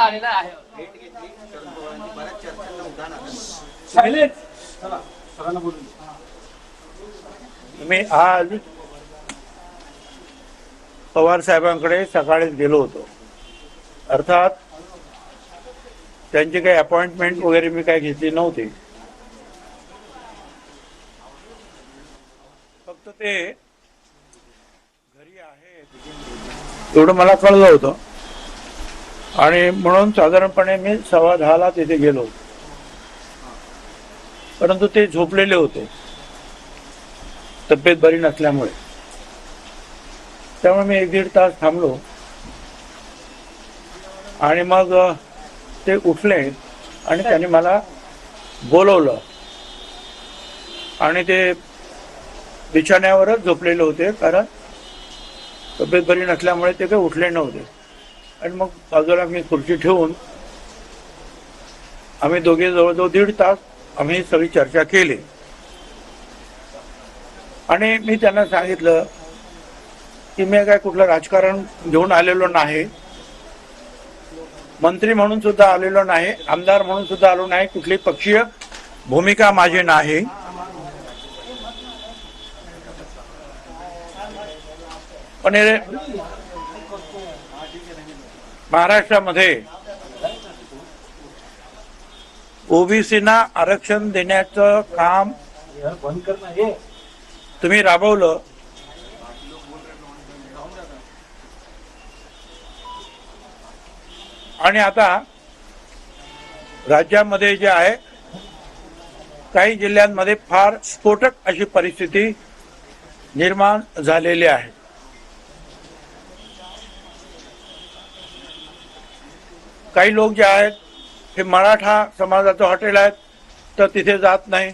आलेला आहे. भेट घेतली शरद पवारांनी, बऱ्याच चर्चांना उधाण आलं. मी आज पवार साहेबांकडे सकाळीच गेलो होतो. अर्थात त्यांची काही अपॉइंटमेंट वगैरे मी काही घेतली नव्हती. फक्त ते घरी आहेत एवढं मला कळलं होतं आणि म्हणून साधारणपणे मी 10:15 तिथे गेलो. परंतु ते झोपलेले होते तब्येत बरी नसल्यामुळे. त्यामुळे मी 1-1.5 तास थांबलो आणि मग ते उठले आणि त्यांनी मला बोलवलं आणि ते बिछाण्यावरच झोपलेले होते कारण तब्येत बरी नसल्यामुळे ते काही उठले नव्हते. आणि मग बाजूला मी खुर्ची ठेवून आम्ही दोघे जवळजवळ 1.5 तास आम्ही सगळी चर्चा केली. आणि मी त्यांना सांगितलं की मी काय कुठलं राजकारण घेऊन आलेलो नाही, मंत्री म्हणून सुद्धा आलेलो नाही, आमदार म्हणून सुद्धा आलो नाही, कुठली पक्षीय भूमिका माझी नाही. पण महाराष्ट्रामध्ये ओबीसीना आरक्षण देण्याचं काम तुम्ही राबवलं. आणि आता राज्यामध्ये जे आहे काही जिल्ह्यांमध्ये फार स्फोटक अशी परिस्थिती निर्माण झालेली आहे. काही लोक जे आहेत हे मराठा समाजाचं हॉटेल आहेत तर तिथे जात नाही.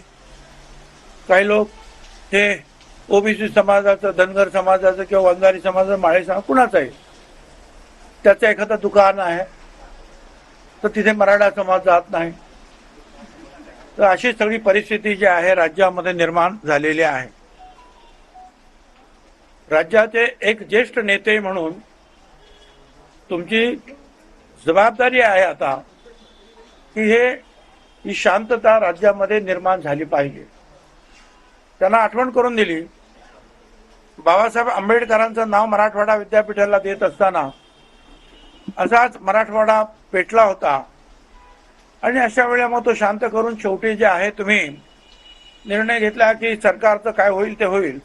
काही लोक हे ओबीसी समाजाचं, धनगर समाजाचं किंवा वंजारी समाजाचं, माळी समाज कुणाचं आहे त्याचं एखादं दुकान आहे तर तिथे मराठा समाज जात नाही. तर अशी सगळी परिस्थिती जी आहे राज्यामध्ये निर्माण झालेली आहे. राज्याचे एक ज्येष्ठ नेते म्हणून तुमची जबाबदारी आहे आता की ही शांतता राज्यामध्ये निर्माण झाली पाहिजे. त्यांना आठवण करून दिली. बाबासाहेब आंबेडकरांचं नाव मराठवाडा विद्यापीठाला देत असताना असाच मराठवाडा पेटला होता आणि अशा वेळेला मग तो शांत करून शेवटी जे आहे तुम्ही निर्णय घेतला की सरकारचं काय होईल ते होईल,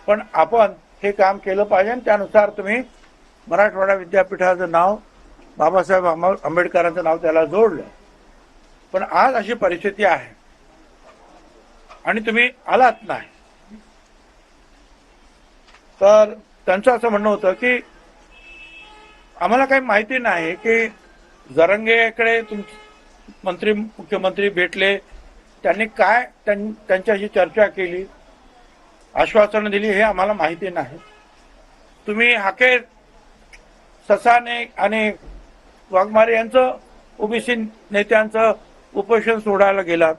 पण आपण हे काम केलं पाहिजे. त्यानुसार तुम्ही मराठवाडा विद्यापीठाचं नाव बाबासाहेब आंबेडकरांचं नाव त्याला जोडलं. पण आज अशी परिस्थिती आहे आणि तुम्ही आलात नाही. तर त्यांचं असं म्हणणं होतं की आम्हाला काही माहिती नाही की जरांगेकडे मंत्री, मुख्यमंत्री भेटले, त्यांनी काय त्यांच्याशी चर्चा केली, आश्वासनं दिली हे आम्हाला माहिती नाही. तुम्ही हाके ससाने आणि वाघमारे यांचं ओबीसी नेत्यांचं उपोषण सोडायला गेलात,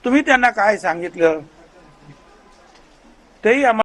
तुम्ही त्यांना काय सांगितलं तेही आम्हाला